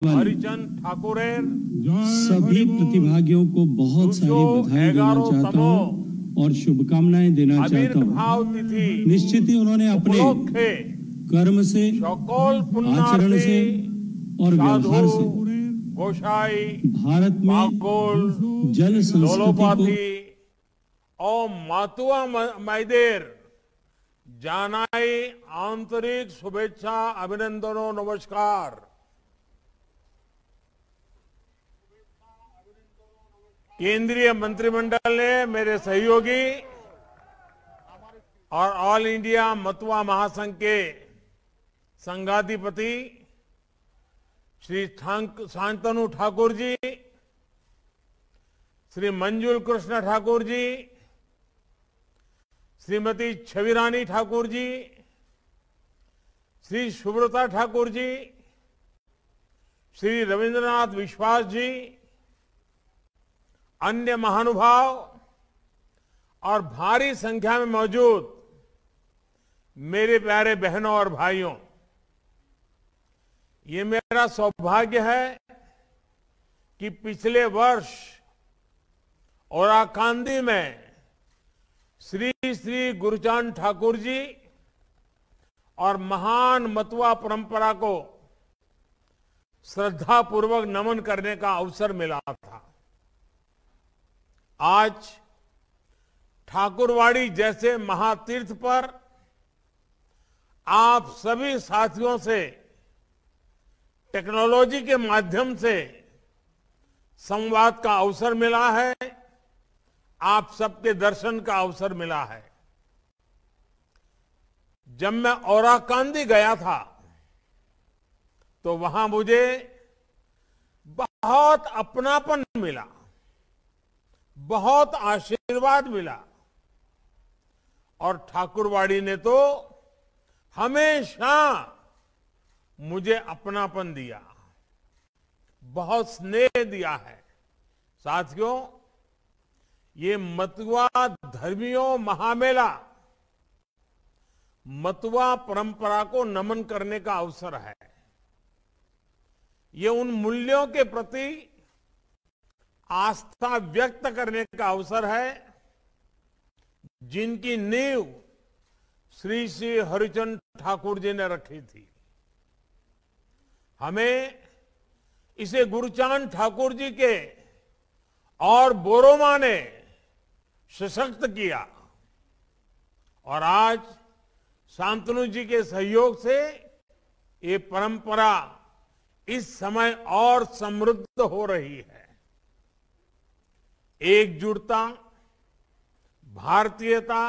हरिचंद ठाकुर सभी प्रतिभागियों को बहुत सारी बधाई देना चाहता हूँ और शुभकामनाएं देना चाहता हूँ। निश्चित ही उन्होंने अपने कर्म से, आचरण से और व्यवहार से गोसाई भारत में जल संस्कृति को और मातुआ मैदेर जानाई आंतरिक शुभेच्छा अभिनंदनों नमस्कार। केंद्रीय मंत्रिमंडल ने मेरे सहयोगी और ऑल इंडिया मतुआ महासंघ के संघाधिपति श्री शांतनु ठाकुर जी, श्री मंजुल कृष्ण ठाकुर जी, श्रीमती छविरानी ठाकुर जी, श्री सुब्रता ठाकुर जी, श्री रविंद्रनाथ विश्वास जी, अन्य महानुभाव और भारी संख्या में मौजूद मेरे प्यारे बहनों और भाइयों, ये मेरा सौभाग्य है कि पिछले वर्ष ओराकांदी में श्री श्री गुरुचांद ठाकुर जी और महान मतुआ परंपरा को श्रद्धापूर्वक नमन करने का अवसर मिला था। आज ठाकुरवाड़ी जैसे महातीर्थ पर आप सभी साथियों से टेक्नोलॉजी के माध्यम से संवाद का अवसर मिला है, आप सबके दर्शन का अवसर मिला है। जब मैं ओराकांदी गया था तो वहां मुझे बहुत अपनापन मिला, बहुत आशीर्वाद मिला और ठाकुरवाड़ी ने तो हमेशा मुझे अपनापन दिया, बहुत स्नेह दिया है। साथियों, ये मतुआ धर्मियों महामेला मतुआ परंपरा को नमन करने का अवसर है। ये उन मूल्यों के प्रति आस्था व्यक्त करने का अवसर है जिनकी नींव श्री श्री हरिचंद ठाकुर जी ने रखी थी। हमें इसे गुरुचांद ठाकुर जी के और बोरोमा ने सशक्त किया और आज शांतनु जी के सहयोग से ये परंपरा इस समय और समृद्ध हो रही है। एकजुटता, भारतीयता,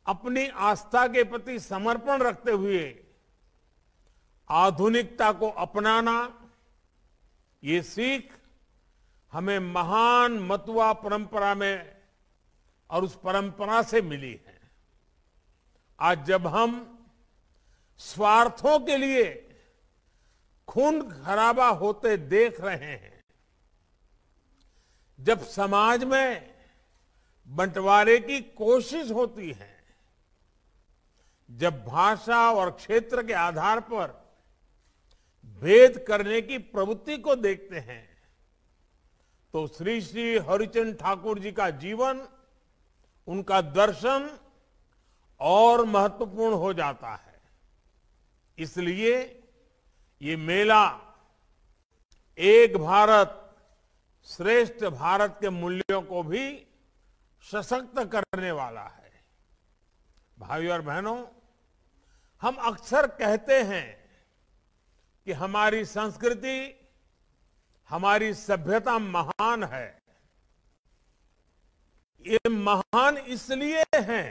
अपनी आस्था के प्रति समर्पण रखते हुए आधुनिकता को अपनाना, ये सीख हमें महान मतुआ परंपरा में और उस परंपरा से मिली है। आज जब हम स्वार्थों के लिए खून खराबा होते देख रहे हैं, जब समाज में बंटवारे की कोशिश होती है, जब भाषा और क्षेत्र के आधार पर भेद करने की प्रवृत्ति को देखते हैं, तो श्री श्री हरिचंद ठाकुर जी का जीवन, उनका दर्शन और महत्वपूर्ण हो जाता है। इसलिए ये मेला एक भारत श्रेष्ठ भारत के मूल्यों को भी सशक्त करने वाला है। भाइयों और बहनों, हम अक्सर कहते हैं कि हमारी संस्कृति, हमारी सभ्यता महान है। ये महान इसलिए है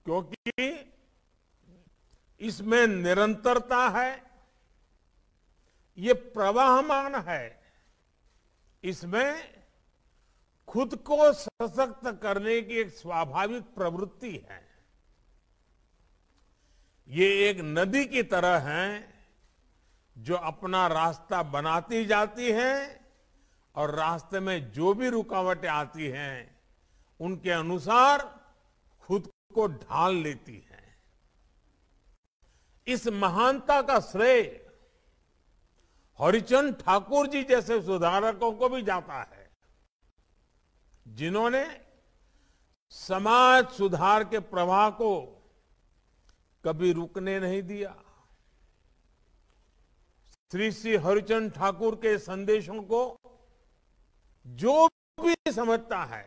क्योंकि इसमें निरंतरता है, ये प्रवाहमान है, इसमें खुद को सशक्त करने की एक स्वाभाविक प्रवृत्ति है। ये एक नदी की तरह है जो अपना रास्ता बनाती जाती है और रास्ते में जो भी रुकावटें आती हैं उनके अनुसार खुद को ढाल लेती है। इस महानता का श्रेय हरिचंद ठाकुर जी जैसे सुधारकों को भी जाता है, जिन्होंने समाज सुधार के प्रवाह को कभी रुकने नहीं दिया। श्री श्री हरिचंद ठाकुर के संदेशों को जो भी समझता है,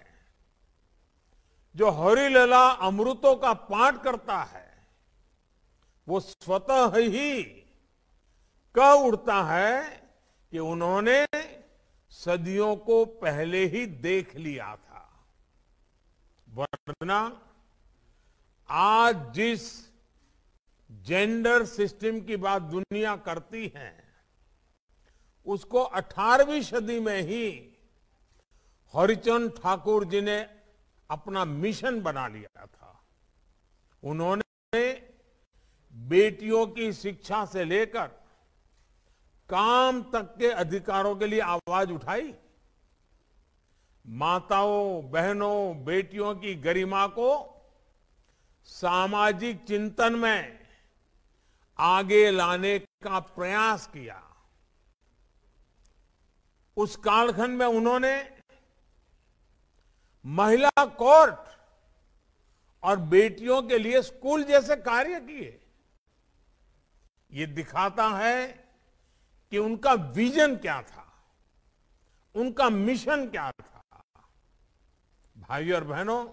जो हरिलला अमृतों का पाठ करता है, वो स्वतः ही कह उठता है कि उन्होंने सदियों को पहले ही देख लिया था। वरना आज जिस जेंडर सिस्टम की बात दुनिया करती है, उसको 18वीं सदी में ही हरिचंद ठाकुर जी ने अपना मिशन बना लिया था। उन्होंने बेटियों की शिक्षा से लेकर काम तक के अधिकारों के लिए आवाज उठाई। माताओं, बहनों, बेटियों की गरिमा को सामाजिक चिंतन में आगे लाने का प्रयास किया। उस कालखंड में उन्होंने महिला कोर्ट और बेटियों के लिए स्कूल जैसे कार्य किए। ये दिखाता है कि उनका विजन क्या था, उनका मिशन क्या था। भाइयों और बहनों,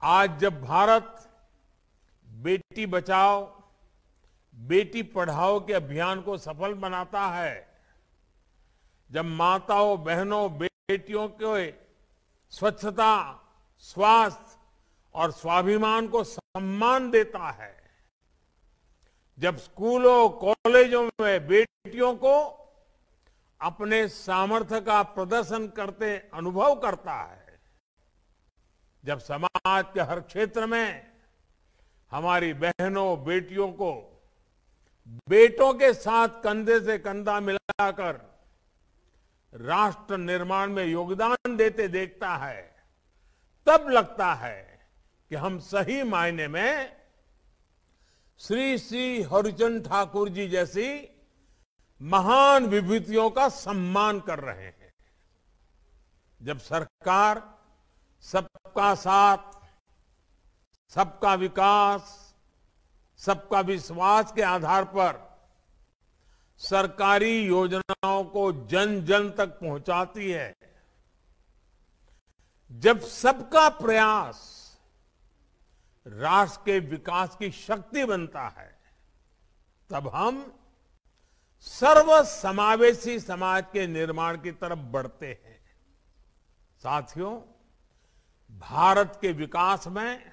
आज जब भारत बेटी बचाओ, बेटी पढ़ाओ के अभियान को सफल बनाता है, जब माताओं, बहनों, बेटियों के स्वच्छता, स्वास्थ्य और स्वाभिमान को सम्मान देता है, जब स्कूलों, कॉलेजों में बेटियों को अपने सामर्थ्य का प्रदर्शन करते अनुभव करता है, जब समाज के हर क्षेत्र में हमारी बहनों, बेटियों को बेटों के साथ कंधे से कंधा मिलाकर राष्ट्र निर्माण में योगदान देते देखता है, तब लगता है कि हम सही मायने में श्री श्री हरिचंद ठाकुर जी जैसी महान विभूतियों का सम्मान कर रहे हैं। जब सरकार सबका साथ, सबका विकास, सबका विश्वास के आधार पर सरकारी योजनाओं को जन जन तक पहुंचाती है, जब सबका प्रयास राष्ट्र के विकास की शक्ति बनता है, तब हम सर्व समावेशी समाज के निर्माण की तरफ बढ़ते हैं। साथियों, भारत के विकास में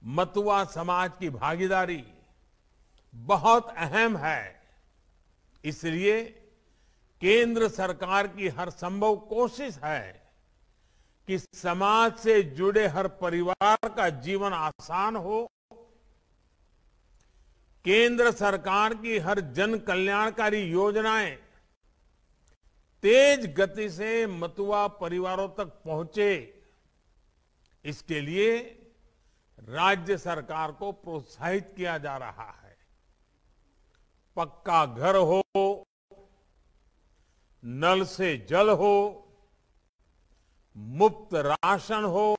मतुआ समाज की भागीदारी बहुत अहम है। इसलिए केंद्र सरकार की हर संभव कोशिश है कि समाज से जुड़े हर परिवार का जीवन आसान हो। केंद्र सरकार की हर जन कल्याणकारी योजनाएं तेज गति से मतुआ परिवारों तक पहुंचे, इसके लिए राज्य सरकार को प्रोत्साहित किया जा रहा है। पक्का घर हो, नल से जल हो, मुफ्त राशन हो,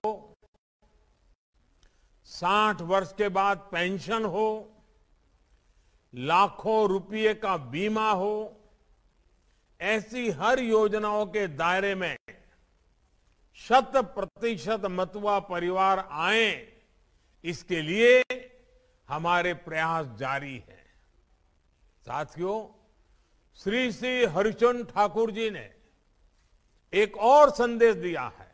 60 वर्ष के बाद पेंशन हो, लाखों रुपये का बीमा हो, ऐसी हर योजनाओं के दायरे में 100% मतुआ परिवार आए, इसके लिए हमारे प्रयास जारी हैं। साथियों, श्री श्री हरिचंद ठाकुर जी ने एक और संदेश दिया है,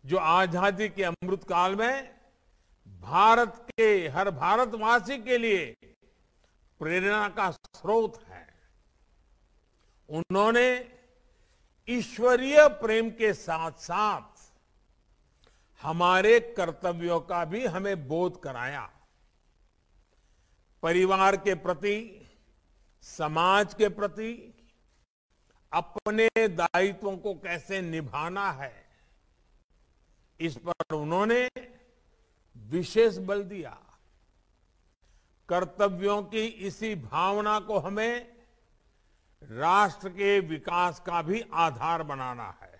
जो आजादी के अमृत काल में भारत के हर भारतवासी के लिए प्रेरणा का स्रोत है। उन्होंने ईश्वरीय प्रेम के साथ साथ हमारे कर्तव्यों का भी हमें बोध कराया। परिवार के प्रति, समाज के प्रति अपने दायित्वों को कैसे निभाना है, इस पर उन्होंने विशेष बल दिया। कर्तव्यों की इसी भावना को हमें राष्ट्र के विकास का भी आधार बनाना है।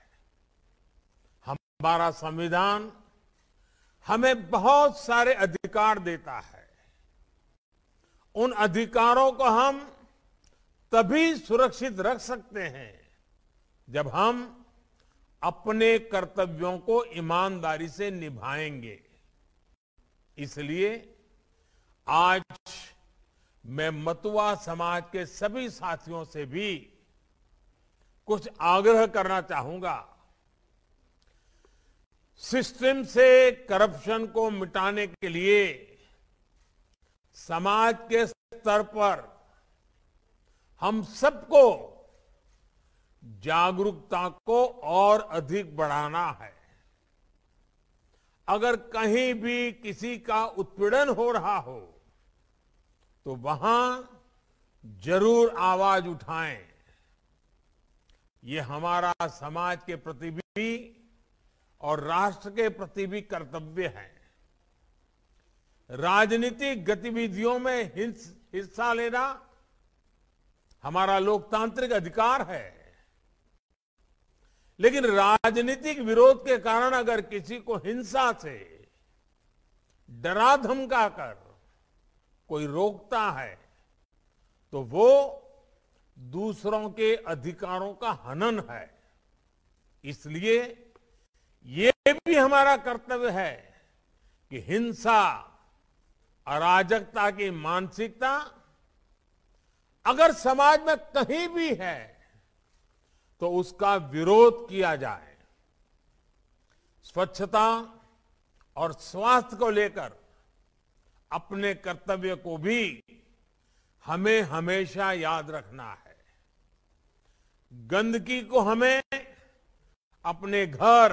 हमारा संविधान हमें बहुत सारे अधिकार देता है। उन अधिकारों को हम तभी सुरक्षित रख सकते हैं जब हम अपने कर्तव्यों को ईमानदारी से निभाएंगे। इसलिए आज मैं मतुआ समाज के सभी साथियों से भी कुछ आग्रह करना चाहूंगा। सिस्टम से करप्शन को मिटाने के लिए समाज के स्तर पर हम सबको जागरूकता को और अधिक बढ़ाना है। अगर कहीं भी किसी का उत्पीड़न हो रहा हो तो वहां जरूर आवाज उठाएं। ये हमारा समाज के प्रति भी और राष्ट्र के प्रति भी कर्तव्य है। राजनीतिक गतिविधियों में हिस्सा लेना हमारा लोकतांत्रिक अधिकार है, लेकिन राजनीतिक विरोध के कारण अगर किसी को हिंसा से डरा धमका कर कोई रोकता है तो वो दूसरों के अधिकारों का हनन है। इसलिए ये भी हमारा कर्तव्य है कि हिंसा, अराजकता की मानसिकता अगर समाज में कहीं भी है तो उसका विरोध किया जाए। स्वच्छता और स्वास्थ्य को लेकर अपने कर्तव्य को भी हमें हमेशा याद रखना है। गंदगी को हमें अपने घर,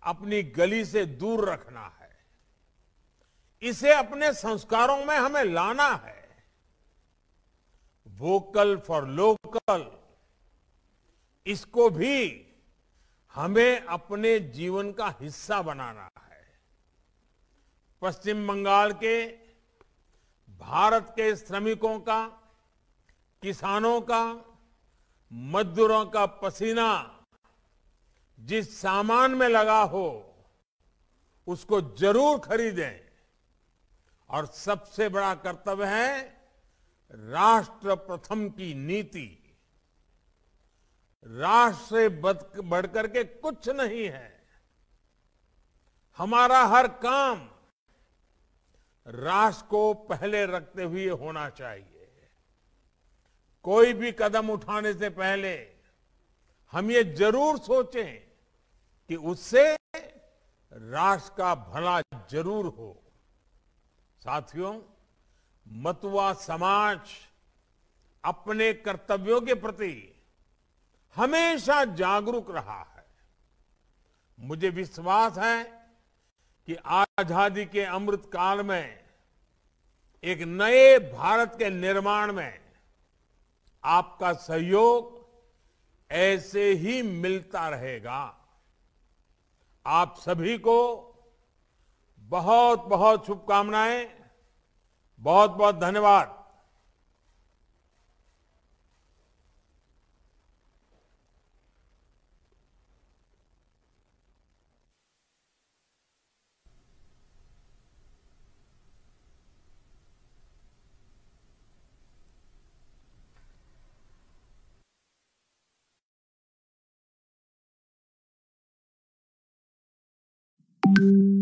अपनी गली से दूर रखना है। इसे अपने संस्कारों में हमें लाना है। वोकल फॉर लोकल, इसको भी हमें अपने जीवन का हिस्सा बनाना है। पश्चिम बंगाल के भारत के श्रमिकों का, किसानों का, मजदूरों का पसीना जिस सामान में लगा हो उसको जरूर खरीदें। और सबसे बड़ा कर्तव्य है राष्ट्र प्रथम की नीति। राष्ट्र से बढ़कर के कुछ नहीं है। हमारा हर काम राष्ट्र को पहले रखते हुए होना चाहिए। कोई भी कदम उठाने से पहले हम ये जरूर सोचें कि उससे राष्ट्र का भला जरूर हो। साथियों, मतुआ समाज अपने कर्तव्यों के प्रति हमेशा जागरूक रहा है। मुझे विश्वास है कि आजादी के अमृत काल में एक नए भारत के निर्माण में आपका सहयोग ऐसे ही मिलता रहेगा। आप सभी को बहुत बहुत शुभकामनाएं, बहुत बहुत धन्यवाद। Thank you.